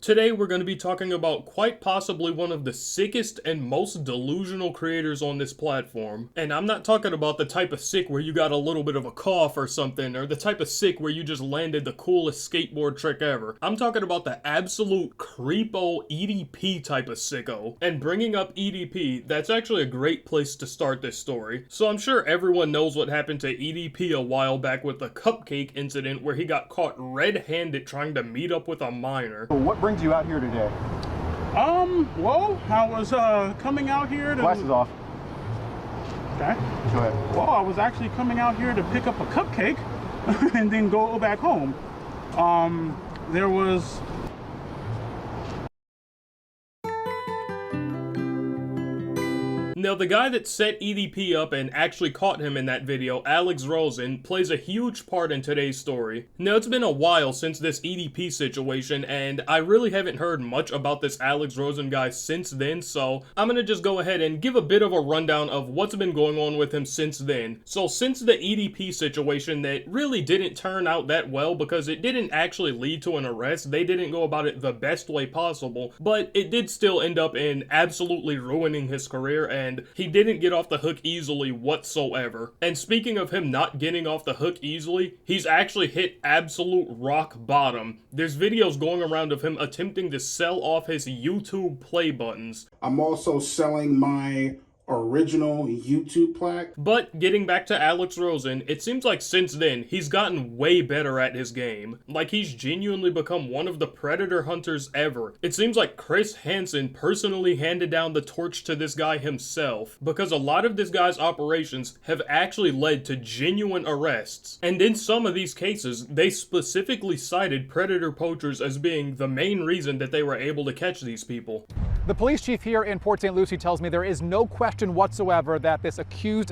Today we're going to be talking about quite possibly one of the sickest and most delusional creators on this platform. And I'm not talking about the type of sick where you got a little bit of a cough or something, or the type of sick where you just landed the coolest skateboard trick ever. I'm talking about the absolute creepo EDP type of sicko. And bringing up EDP, that's actually a great place to start this story. So I'm sure everyone knows what happened to EDP a while back with the cupcake incident where he got caught red-handed trying to meet up with a minor. What brings you out here today? Well, I was coming out here to... Glasses off. Okay. Go ahead. Well, I was actually coming out here to pick up a cupcake and then go back home. There was... Now, the guy that set EDP up and actually caught him in that video, Rosen, plays a huge part in today's story. Now, it's been a while since this EDP situation, and I really haven't heard much about this Rosen guy since then, so I'm gonna just go ahead and give a bit of a rundown of what's been going on with him since then. So, since the EDP situation that really didn't turn out that well because it didn't actually lead to an arrest, they didn't go about it the best way possible, but it did still end up in absolutely ruining his career, and he didn't get off the hook easily whatsoever. And speaking of him not getting off the hook easily, he's actually hit absolute rock bottom. There's videos going around of him attempting to sell off his YouTube play buttons. I'm also selling my original YouTube plaque. But getting back to Rosen, it seems like since then, he's gotten way better at his game. Like, he's genuinely become one of the predator hunters ever. It seems like Chris Hansen personally handed down the torch to this guy himself, because a lot of this guy's operations have actually led to genuine arrests. And in some of these cases, they specifically cited predator poachers as being the main reason that they were able to catch these people. The police chief here in Port St. Lucie tells me there is no question whatsoever that this accused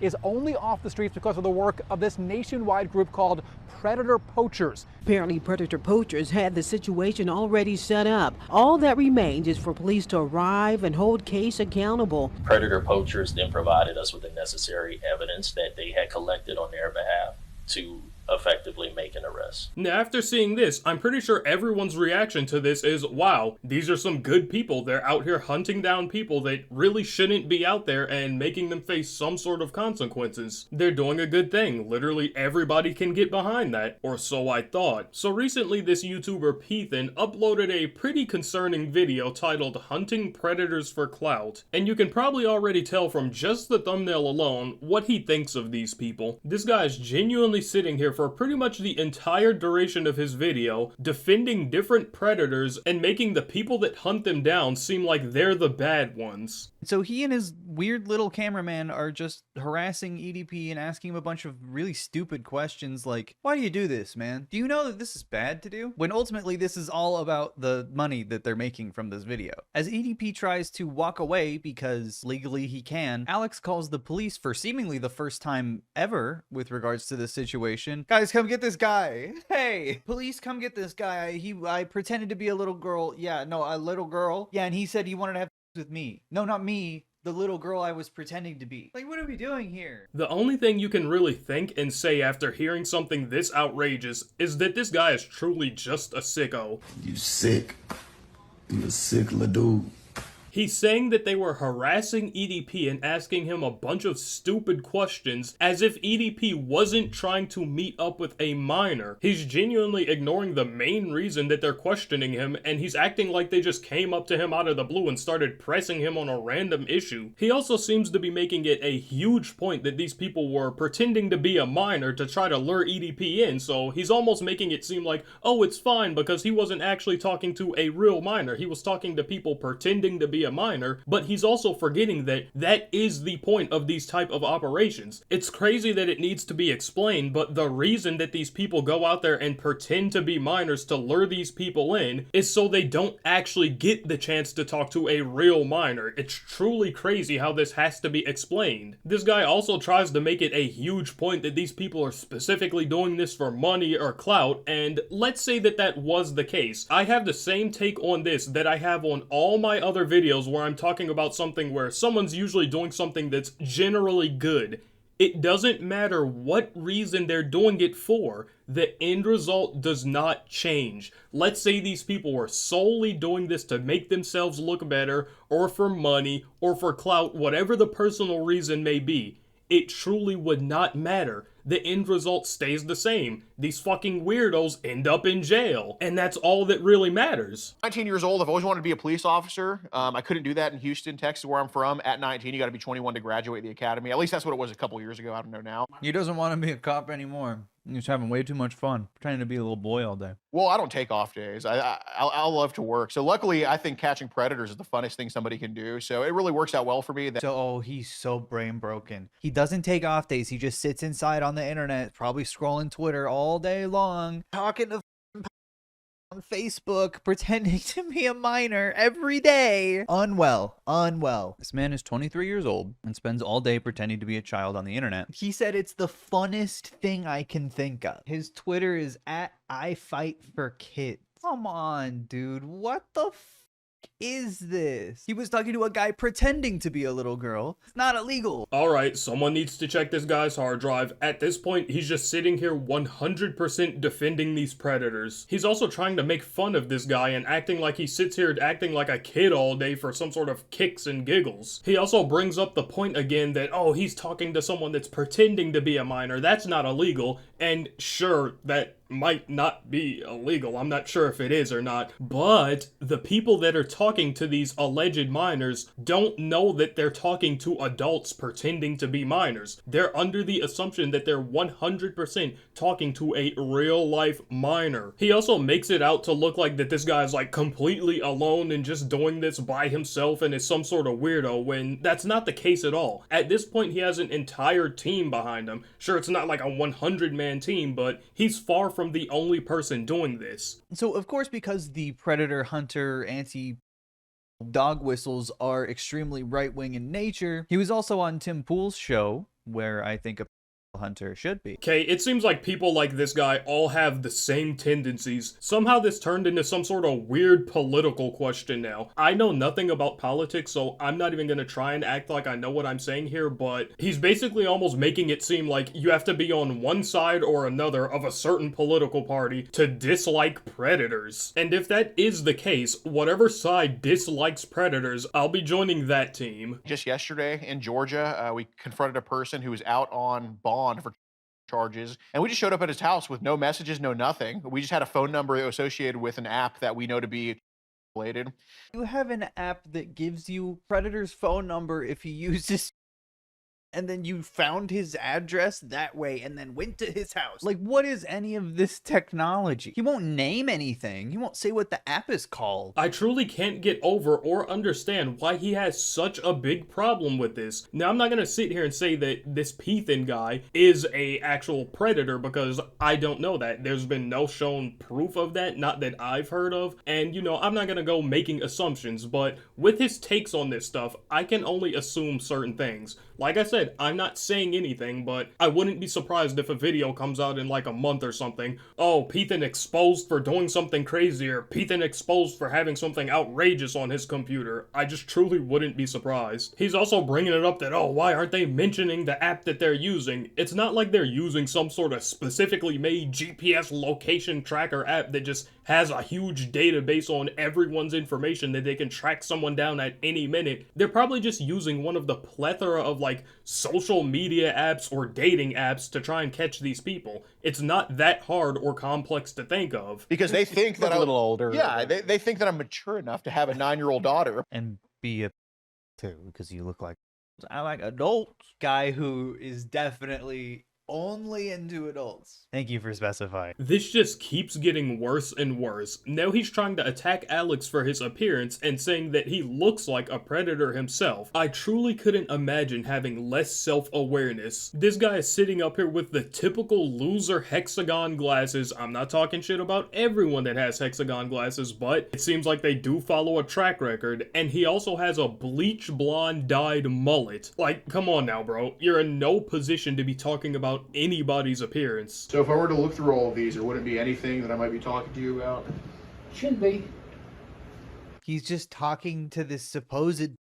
is only off the streets because of the work of this nationwide group called Predator Poachers. Apparently, Predator Poachers had the situation already set up. All that remains is for police to arrive and hold Case accountable. Predator Poachers then provided us with the necessary evidence that they had collected on their behalf to effectively make an arrest. Now, after seeing this, I'm pretty sure everyone's reaction to this is, wow, these are some good people. They're out here hunting down people that really shouldn't be out there and making them face some sort of consequences. They're doing a good thing. Literally everybody can get behind that, or so I thought. So recently, this YouTuber Peethan uploaded a pretty concerning video titled Hunting Predators for Clout, and you can probably already tell from just the thumbnail alone what he thinks of these people. This guy is genuinely sitting here for pretty much the entire duration of his video, defending different predators and making the people that hunt them down seem like they're the bad ones. So he and his weird little cameraman are just harassing EDP and asking him a bunch of really stupid questions like, why do you do this, man? Do you know that this is bad to do? When ultimately this is all about the money that they're making from this video. As EDP tries to walk away because legally he can, Alex calls the police for seemingly the first time ever with regards to this situation. Guys, come get this guy. Hey, police, come get this guy. I pretended to be a little girl. Yeah, no, a little girl. Yeah, and he said he wanted to have with me. No, not me. The little girl I was pretending to be. Like, what are we doing here? The only thing you can really think and say after hearing something this outrageous is that this guy is truly just a sicko. You sick. You a sick little dude. He's saying that they were harassing EDP and asking him a bunch of stupid questions as if EDP wasn't trying to meet up with a minor. He's genuinely ignoring the main reason that they're questioning him, and he's acting like they just came up to him out of the blue and started pressing him on a random issue. He also seems to be making it a huge point that these people were pretending to be a minor to try to lure EDP in, so he's almost making it seem like, oh, it's fine because he wasn't actually talking to a real minor. He was talking to people pretending to be a minor, but he's also forgetting that that is the point of these type of operations. It's crazy that it needs to be explained, but the reason that these people go out there and pretend to be minors to lure these people in is so they don't actually get the chance to talk to a real minor. It's truly crazy how this has to be explained. This guy also tries to make it a huge point that these people are specifically doing this for money or clout, and let's say that that was the case. I have the same take on this that I have on all my other videos where I'm talking about something where someone's usually doing something that's generally good. It doesn't matter what reason they're doing it for, the end result does not change. Let's say these people were solely doing this to make themselves look better, or for money, or for clout, whatever the personal reason may be. It truly would not matter. The end result stays the same. These fucking weirdos end up in jail. And that's all that really matters. 19 years old. I've always wanted to be a police officer. I couldn't do that in Houston, Texas, where I'm from. At 19, you got to be 21 to graduate the academy. At least that's what it was a couple years ago. I don't know now. He doesn't want to be a cop anymore. He's having way too much fun, pretending to be a little boy all day. Well, I don't take off days. I'll love to work. So luckily, I think catching predators is the funnest thing somebody can do. So it really works out well for me. So, he's so brain broken. He doesn't take off days. He just sits inside on the internet, probably scrolling Twitter all day long, talking to on Facebook, pretending to be a minor every day. Unwell. This man is 23 years old and spends all day pretending to be a child on the internet. He said it's the funnest thing I can think of. His Twitter is at @IFightForKids. Come on, dude. What the is this? He was talking to a guy pretending to be a little girl. It's not illegal. Alright, someone needs to check this guy's hard drive. At this point, he's just sitting here 100% defending these predators. He's also trying to make fun of this guy and acting like he sits here acting like a kid all day for some sort of kicks and giggles. He also brings up the point again that, oh, he's talking to someone that's pretending to be a minor. That's not illegal. And sure, that might not be illegal. I'm not sure if it is or not. But the people that are talking to these alleged minors don't know that they're talking to adults pretending to be minors. They're under the assumption that they're 100% talking to a real life minor. He also makes it out to look like that this guy's like completely alone and just doing this by himself and is some sort of weirdo, when that's not the case at all. At this point, he has an entire team behind him. Sure, it's not like a 100-man team, but he's far from the only person doing this. So, of course, because the predator hunter anti-dog whistles are extremely right-wing in nature, he was also on Tim Pool's show, where I think a hunter should be. Okay, it seems like people like this guy all have the same tendencies. Somehow this turned into some sort of weird political question now. I know nothing about politics, so I'm not even gonna try and act like I know what I'm saying here, but he's basically almost making it seem like you have to be on one side or another of a certain political party to dislike predators. And if that is the case, whatever side dislikes predators, I'll be joining that team. Just yesterday in Georgia, we confronted a person who was out on bond for charges, and we just showed up at his house with no messages, no nothing. We just had a phone number associated with an app that we know to be related. You have an app that gives you predator's phone number if he uses, and then you found his address that way and then went to his house. Like, what is any of this technology? He won't name anything. He won't say what the app is called. I truly can't get over or understand why he has such a big problem with this. Now, I'm not gonna sit here and say that this Peethan guy is a actual predator, because I don't know that. There's been no shown proof of that, not that I've heard of. And, you know, I'm not gonna go making assumptions, but with his takes on this stuff, I can only assume certain things. Like I said, I'm not saying anything, but I wouldn't be surprised if a video comes out in like a month or something. Oh, Peethan exposed for doing something crazy, or Peethan exposed for having something outrageous on his computer. I just truly wouldn't be surprised. He's also bringing it up that, oh, why aren't they mentioning the app that they're using? It's not like they're using some sort of specifically made GPS location tracker app that just has a huge database on everyone's information that they can track someone down at any minute. They're probably just using one of the plethora of like social media apps or dating apps to try and catch these people. It's not that hard or complex to think of. Because they think that a little older. Yeah, they think that I'm mature enough to have a 9-year-old daughter. And be a too, because you look like I like adults. Guy who is definitely only into adults. Thank you for specifying. This just keeps getting worse and worse. Now he's trying to attack Alex for his appearance and saying that he looks like a predator himself. I truly couldn't imagine having less self-awareness. This guy is sitting up here with the typical loser hexagon glasses. I'm not talking shit about everyone that has hexagon glasses, but it seems like they do follow a track record. And he also has a bleach blonde dyed mullet. Like, come on now, bro. You're in no position to be talking about anybody's appearance. So if I were to look through all of these, there wouldn't be anything that I might be talking to you about? Shouldn't be. He's just talking to this supposed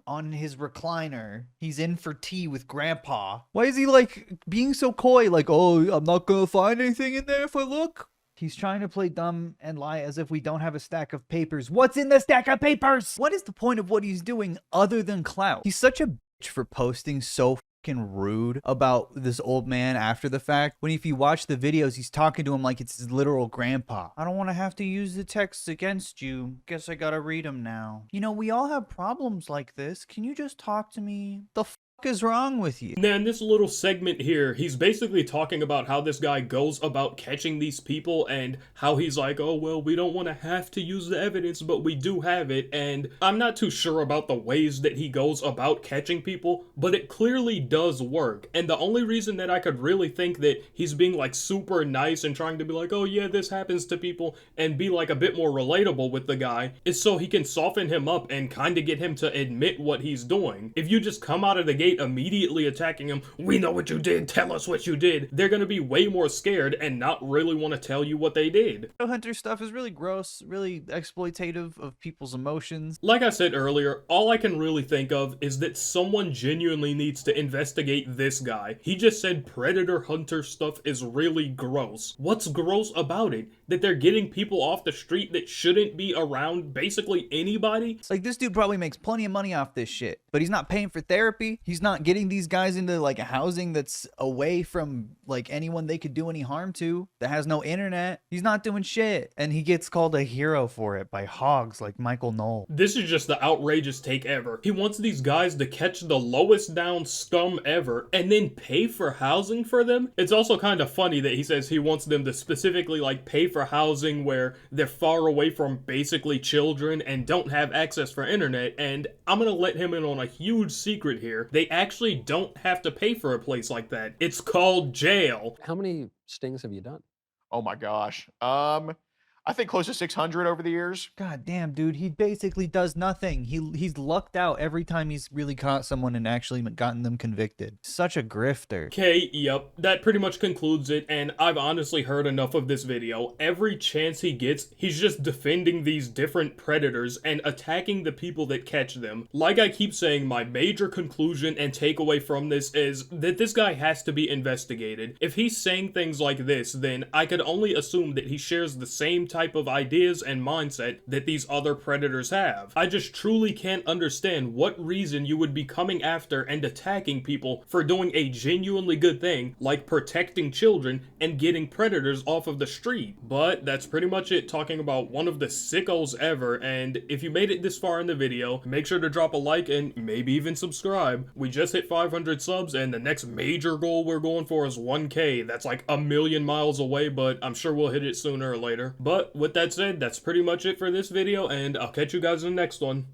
on his recliner. He's in for tea with grandpa. Why is he like being so coy? Like, oh, I'm not gonna find anything in there if I look. He's trying to play dumb and lie as if we don't have a stack of papers. What's in the stack of papers? What is the point of what he's doing other than clout? He's such a bitch for posting so fucking rude about this old man after the fact, when if you watch the videos, he's talking to him like it's his literal grandpa. I don't want to have to use the texts against you. Guess I gotta read them now. You know, we all have problems like this. Can you just talk to me? The fuck is wrong with you? Now, in this little segment here, he's basically talking about how this guy goes about catching these people and how he's like, oh, well, we don't want to have to use the evidence, but we do have it. And I'm not too sure about the ways that he goes about catching people, but it clearly does work. And the only reason that I could really think that he's being like super nice and trying to be like, oh yeah, this happens to people, and be like a bit more relatable with the guy, is so he can soften him up and kind of get him to admit what he's doing. If you just come out of the gate immediately attacking him, we know what you did, tell us what you did, they're gonna be way more scared and not really want to tell you what they did. Hunter stuff is really gross, really exploitative of people's emotions. Like I said earlier, all I can really think of is that someone genuinely needs to investigate this guy. He just said predator hunter stuff is really gross. What's gross about it? That they're getting people off the street that shouldn't be around basically anybody? Like, this dude probably makes plenty of money off this shit, but he's not paying for therapy. He's not getting these guys into like a housing that's away from like anyone they could do any harm to, that has no internet. He's not doing shit, and he gets called a hero for it by hogs like Michael Knoll. This is just the outrageous take ever. He wants these guys to catch the lowest down scum ever and then pay for housing for them. It's also kind of funny that he says he wants them to specifically like pay for housing where they're far away from basically children and don't have access for internet. And I'm gonna let him in on a huge secret here. They actually don't have to pay for a place like that. It's called jail. How many stings have you done? Oh my gosh. I think close to 600 over the years. God damn, dude, he basically does nothing. He's lucked out every time he's really caught someone and actually gotten them convicted. Such a grifter. Okay, yep, that pretty much concludes it, and I've honestly heard enough of this video. Every chance he gets, he's just defending these different predators and attacking the people that catch them. Like I keep saying, my major conclusion and takeaway from this is that this guy has to be investigated. If he's saying things like this, then I could only assume that he shares the same type of ideas and mindset that these other predators have. I just truly can't understand what reason you would be coming after and attacking people for doing a genuinely good thing like protecting children and getting predators off of the street. But that's pretty much it, talking about one of the sickos ever. And if you made it this far in the video, make sure to drop a like and maybe even subscribe. We just hit 500 subs, and the next major goal we're going for is 1K. That's like a million miles away, but I'm sure we'll hit it sooner or later. But with that said, that's pretty much it for this video, and I'll catch you guys in the next one.